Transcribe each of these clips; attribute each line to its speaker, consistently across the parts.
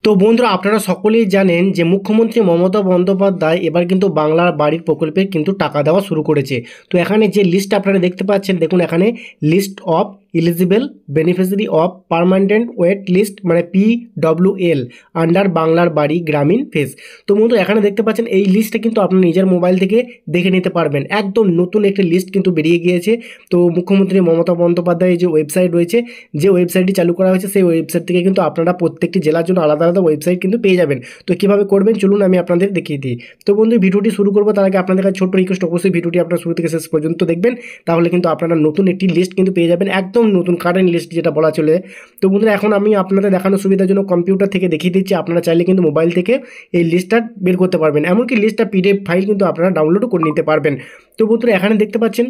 Speaker 1: তো বন্ধুরা, আপনারা সকলেই জানেন যে মুখ্যমন্ত্রী মমতা বন্দ্যোপাধ্যায় এবার কিন্তু বাংলার বাড়ির প্রকল্পে কিন্তু টাকা দেওয়া শুরু করেছে। তো এখানে যে লিস্ট আপনারা দেখতে পাচ্ছেন, দেখুন এখানে list of eligible beneficiary of permanent wait list মানে PWL আন্ডার বাংলার বাড়ি গ্রামীণ ফেজ। তো বন্ধু এখানে দেখতে পাচ্ছেন এই লিস্টটা কিন্তু আপনার নিজের মোবাইল থেকে দেখে নিতে পারবেন। একদম নতুন একটি লিস্ট কিন্তু বেরিয়ে গিয়েছে। তো মুখ্যমন্ত্রী মমতা বন্দ্যোপাধ্যায়ের যে ওয়েবসাইট রয়েছে, যে ওয়েবসাইটটি চালু করা হয়েছে, সেই ওয়েবসাইট থেকে কিন্তু আপনারা প্রত্যেকটি জেলার জন্য আলাদা আলাদা ওয়েবসাইট কিন্তু পেয়ে যাবেন। তো কীভাবে করবেন চলুন আমি আপনাদের দেখিয়ে দিই। তো বন্ধু ভিডিওটি শুরু করবো তার আগে আপনাদের কাছে ছোট্ট রিকোয়েস্ট, অবশ্যই ভিডিওটি আপনারা শুরু থেকে শেষ পর্যন্ত দেখবেন, তাহলে কিন্তু আপনারা নতুন একটি লিস্ট কিন্তু পেয়ে যাবেন, একদম নতুন কারেন্ট লিস্ট যেটা বলা চলে। তো বন্ধুরা এখন আমি আপনাদের দেখানোর সুবিধার জন্য কম্পিউটার থেকে দেখিয়ে দিচ্ছি, আপনারা চাইলে কিন্তু মোবাইল থেকে এই লিস্টটা বের করতে পারবেন, এমনকি লিস্টটা PDF ফাইল কিন্তু আপনারা ডাউনলোডও করে নিতে পারবেন। তো বন্ধুরা এখানে দেখতে পাচ্ছেন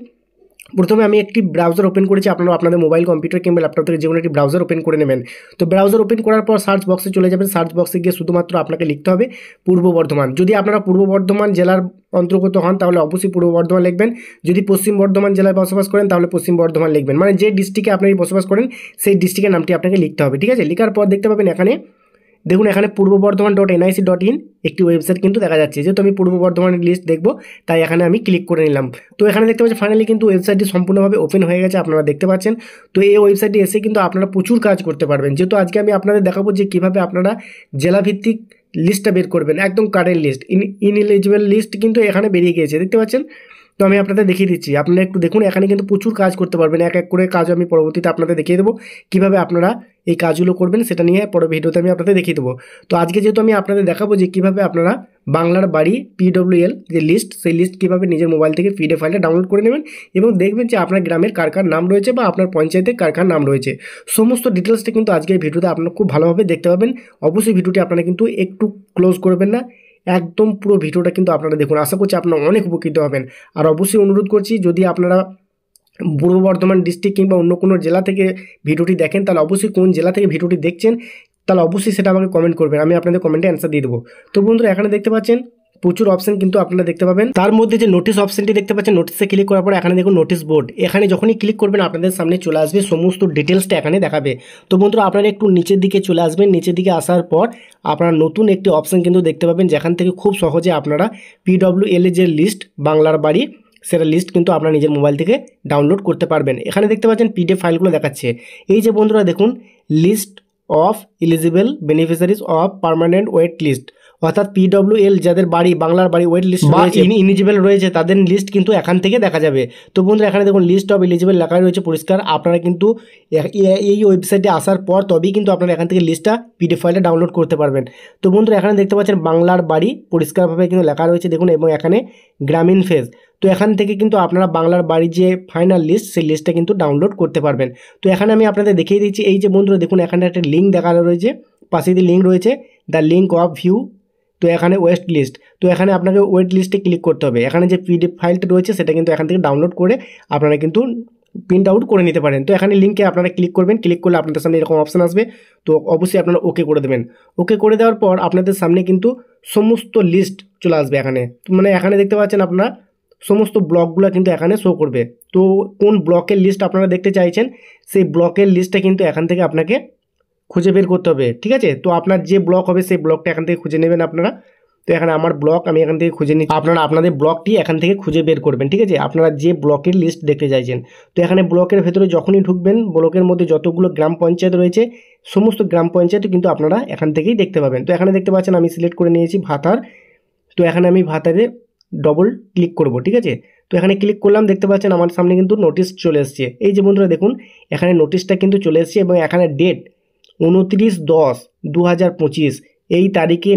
Speaker 1: প্রথমে আমি একটি ব্রাউজার ওপেন করেছি, আপনারা আপনাদের মোবাইল কম্পিউটার কিংবা ল্যাপটপ থেকে যে কোনো একটি ব্রাউজার ওপেন করে নেবেন। তো ব্রাউজার ওপেন করার পর সার্চ বক্সে চলে যাবেন, সার্চ বক্সে গিয়ে শুধুমাত্র আপনাকে লিখতে হবে পূর্ব বর্ধমান। যদি আপনারা পূর্ব বর্ধমান জেলার অন্তর্গত হন তাহলে অবশ্যই পূর্ব বর্ধমান লিখবেন। যদি পশ্চিম বর্ধমান জেলায় বসবাস করেন তাহলে পশ্চিম বর্ধমান লিখবেন, মানে যে ডিস্ট্রিক্টে আপনি বসবাস করেন সেই ডিস্ট্রিক্টের নামটি আপনাকে লিখতে হবে, ঠিক আছে। লেখার পর দেখতে পাবেন এখানে দেখুন এখানে purboBardhaman.nic.in একটি ওয়েবসাইট কিন্তু দেখা যাচ্ছে। যেহেতু আমি পূর্ব বর্ধমানের লিস্ট দেখবো তাই এখানে আমি ক্লিক করে নিলাম। তো এখানে দেখতে পাচ্ছি ফাইনালি কিন্তু ওয়েবসাইটটি সম্পূর্ণভাবে ওপেন হয়ে গেছে, আপনারা দেখতে পাচ্ছেন। তো এই ওয়েবসাইটে এসে কিন্তু আপনারা প্রচুর কাজ করতে পারবেন, যেহেতু আজকে আমি আপনাদের দেখাবো যে কীভাবে আপনারা জেলাভিত্তিক লিস্টটা বের করবেন, একদম কারেন্ট লিস্ট। ইনএলিজিবল লিস্ট কিন্তু এখানে বেরিয়ে গিয়েছে, দেখতে পাচ্ছেন। তো আমি আপনাদের দেখিয়ে দিচ্ছি, আপনারা একটু দেখুন, এখানে কিন্তু প্রচুর কাজ করতে পারবেন। এক এক করে কাজ আমি পরবর্তীতে আপনাদের দেখিয়ে দেবো, কীভাবে আপনারা এই কাজগুলো করবেন সেটা নিয়ে পরে ভিডিওতে আমি আপনাদের দেখিয়ে দেবো। তো আজকে যেহেতু আমি আপনাদের দেখাবো যে কীভাবে আপনারা বাংলার বাড়ি PWL যে লিস্ট, সেই লিস্ট কীভাবে নিজের মোবাইল থেকে PDF ফাইলটা ডাউনলোড করে নেবেন এবং দেখবেন যে আপনার গ্রামের কার কার নাম রয়েছে বা আপনার পঞ্চায়েতের কার কার নাম রয়েছে, সমস্ত ডিটেলসটা কিন্তু আজকের ভিডিওতে আপনারা খুব ভালোভাবে দেখতে পাবেন। অবশ্যই ভিডিওটি আপনারা কিন্তু একটু ক্লোজ করবেন না, একদম পুরো ভিডিওটা কিন্তু আপনারা দেখুন, আশা করছি আপনারা অনেক উপকৃত হবেন। আর অবশ্যই অনুরোধ করছি, যদি আপনারা পূর্ব বর্ধমান ডিস্ট্রিক্ট কিংবা অন্য কোনো জেলা থেকে ভিডিওটি দেখেন তাহলে অবশ্যই কোন জেলা থেকে ভিডিওটি দেখছেন তাহলে অবশ্যই সেটা আমাকে কমেন্ট করবেন, আমি আপনাদের কমেন্টে অ্যান্সার দিয়ে দেবো। তো বন্ধুরা এখানে দেখতে পাচ্ছেন প্রচুর অপশন কিন্তু আপনারা দেখতে পাবেন, তার মধ্যে যে নোটিশ অপশনটি দেখতে পাচ্ছেন, নোটিশে ক্লিক করার পর এখানে দেখুন নোটিশ বোর্ড। এখানে যখনই ক্লিক করবেন আপনাদের সামনে চলে আসবে সমস্ত ডিটেলসটা এখানে দেখাবে। তো বন্ধুরা আপনারা একটু নিচের দিকে চলে আসবেন, নিচের দিকে আসার পর আপনারা নতুন একটি অপশন কিন্তু দেখতে পাবেন, যেখান থেকে খুব সহজে আপনারা PWL এর যে লিস্ট বাংলার বাড়ি সেটা লিস্ট কিন্তু আপনারা নিজের মোবাইল থেকে ডাউনলোড করতে পারবেন। এখানে দেখতে পাচ্ছেন PDF ফাইলগুলো দেখাচ্ছে। এই যে বন্ধুরা দেখুন, list of eligible beneficiaries of permanent wait list, অর্থাৎ PWL যাদের বাড়ি বাংলার বাড়ি ওয়েট লিস্ট রয়েছে, ইলিজিবল রয়েছে, তাদের লিস্ট কিন্তু এখান থেকে দেখা যাবে। তো বন্ধুরা এখানে দেখুন লিস্ট অফ এলিজিবল লেখা রয়েছে পরিষ্কার, আপনারা কিন্তু এই ওয়েবসাইটে আসার পর তবেই কিন্তু আপনারা এখান থেকে লিস্টটা PDF ফাইলটা ডাউনলোড করতে পারবেন। তো বন্ধুরা এখানে দেখতে পাচ্ছেন বাংলার বাড়ি পরিষ্কারভাবে কিন্তু লেখা রয়েছে দেখুন, এবং এখানে গ্রামীণ ফেজ। তো এখান থেকে কিন্তু আপনারা বাংলার বাড়ির যে ফাইনাল লিস্ট সেই লিস্টটা কিন্তু ডাউনলোড করতে পারবেন। তো এখানে আমি আপনাদের দেখিয়ে দিচ্ছি, এই যে বন্ধুরা দেখুন এখানে একটা লিঙ্ক দেখানো রয়েছে, পাশে দিয়ে লিঙ্ক রয়েছে দ্য লিঙ্ক অফ ভিউ। তো এখানে ওয়েস্ট লিস্ট, তো এখানে আপনাকে ওয়েট লিস্টে ক্লিক করতে হবে। এখানে যে PDF ফাইলটা রয়েছে সেটা কিন্তু এখান থেকে ডাউনলোড করে আপনারা কিন্তু প্রিন্ট আউট করে নিতে পারেন। তো এখানে লিঙ্কে আপনারা ক্লিক করবেন, ক্লিক করলে আপনাদের সামনে এরকম অপশান আসবে। তো অবশ্যই আপনারা ওকে করে দেবেন। ওকে করে দেওয়ার পর আপনাদের সামনে কিন্তু সমস্ত লিস্ট চলে আসবে এখানে, মানে এখানে দেখতে পাচ্ছেন আপনারা সমস্ত ব্লকগুলো কিন্তু এখানে শো করবে। তো কোন ব্লকের লিস্ট আপনারা দেখতে চাইছেন সেই ব্লকের লিস্টটা কিন্তু এখান থেকে আপনাকে খুঁজে বের করতে হবে, ঠিক আছে। তো আপনার যে ব্লক হবে সেই ব্লকটা এখান থেকে খুঁজে নেবেন আপনারা। তো এখানে আমার ব্লক আমি এখান থেকে খুঁজে নিচ্ছি, আপনারা আপনাদের ব্লকটি এখান থেকে খুঁজে বের করবেন, ঠিক আছে, আপনারা যে ব্লকের লিস্ট দেখতে চাইছেন। তো এখানে ব্লকের ভেতরে যখনই ঢুকবেন, ব্লকের মধ্যে যতগুলো গ্রাম পঞ্চায়েত রয়েছে সমস্ত গ্রাম পঞ্চায়েত কিন্তু আপনারা এখান থেকেই দেখতে পাবেন। তো এখানে দেখতে পাচ্ছেন আমি সিলেক্ট করে নিয়েছি ভাতার। তো এখানে আমি ভাতারে ডবল ক্লিক করব, ঠিক আছে। তো এখানে ক্লিক করলাম, দেখতে পাচ্ছেন আমার সামনে কিন্তু নোটিশ চলে এসছে। এই যে বন্ধুরা দেখুন এখানে নোটিশটা কিন্তু চলে এসছে এবং এখানে ডেট 29/10/2025 এই তারিখে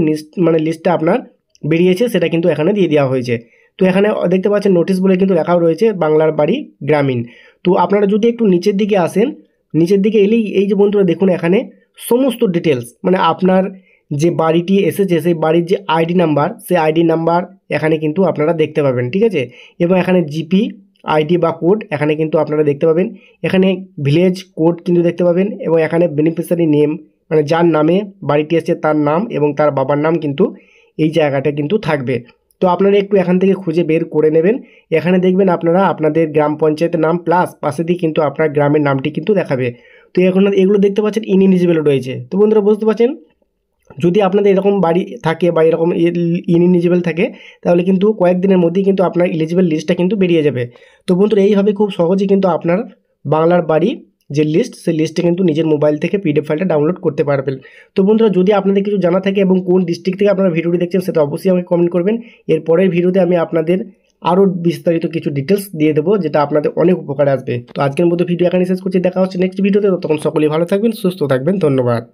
Speaker 1: লিস্টটা আপনার বেরিয়েছে, সেটা কিন্তু এখানে দিয়ে দেওয়া হয়েছে। তো এখানে দেখতে পাচ্ছেন নোটিশ বলে কিন্তু লেখাও রয়েছে বাংলার বাড়ি গ্রামীণ। তো আপনারা যদি একটু নিচের দিকে আসেন, নিচের দিকে এলেই এই যে বন্ধুরা দেখুন এখানে সমস্ত ডিটেলস, মানে আপনার যে বাড়িটি এসেছে সেই বাড়ির যে ID নাম্বার, সেই ID নাম্বার এখানে কিন্তু আপনারা দেখতে পাবেন, ঠিক আছে। এবং এখানে GP ID বা কোড এখানে কিন্তু আপনারা দেখতে পাবেন। এখানে ভিলেজ কোড কিন্তু দেখতে পাবেন এবং এখানে বেনিফিশিয়ারি নেম, মানে যার নামে বাড়িটি এসেছে তার নাম এবং তার বাবার নাম কিন্তু এই জায়গাটা কিন্তু থাকবে। তো আপনারা একটু এখান থেকে খুঁজে বের করে নেবেন। এখানে দেখবেন আপনারা আপনাদের গ্রাম পঞ্চায়েতের নাম প্লাস পাশে দিয়ে কিন্তু আপনার গ্রামের নামটি কিন্তু দেখাবে। তো এখন এগুলো দেখতে পাচ্ছেন ইনএলিজিবল রয়েছে। তো বন্ধুরা বুঝতে পারছেন যদি আপনাদের এরকম বাড়ি থাকে বা এরকম ইনএলিজিবল থাকে তাহলে কিন্তু কয়েকদিনের মধ্যেই কিন্তু আপনার এলিজিবল লিস্টটা কিন্তু বেরিয়ে যাবে। তো বন্ধুরা এইভাবে খুব সহজেই কিন্তু আপনার বাংলার বাড়ি যে লিস্ট সেই লিস্টে কিন্তু নিজের মোবাইল থেকে পিডিএফ ফাইলটা ডাউনলোড করতে পারবেন। তো বন্ধুরা যদি আপনাদের কিছু জানা থাকে এবং কোন ডিস্ট্রিক্ট থেকে আপনারা ভিডিওটি দেখছেন সেটা অবশ্যই আমাকে কমেন্ট করবেন। এর পরের ভিডিওতে আমি আপনাদের আরও বিস্তারিত কিছু ডিটেলস দিয়ে দেবো যেটা আপনাদের অনেক উপকারে আসবে। তো আজকের মতো ভিডিও এখানে শেষ করছি, দেখা হচ্ছে নেক্সট ভিডিওতে। তখন সকলেই ভালো থাকবেন, সুস্থ থাকবেন, ধন্যবাদ।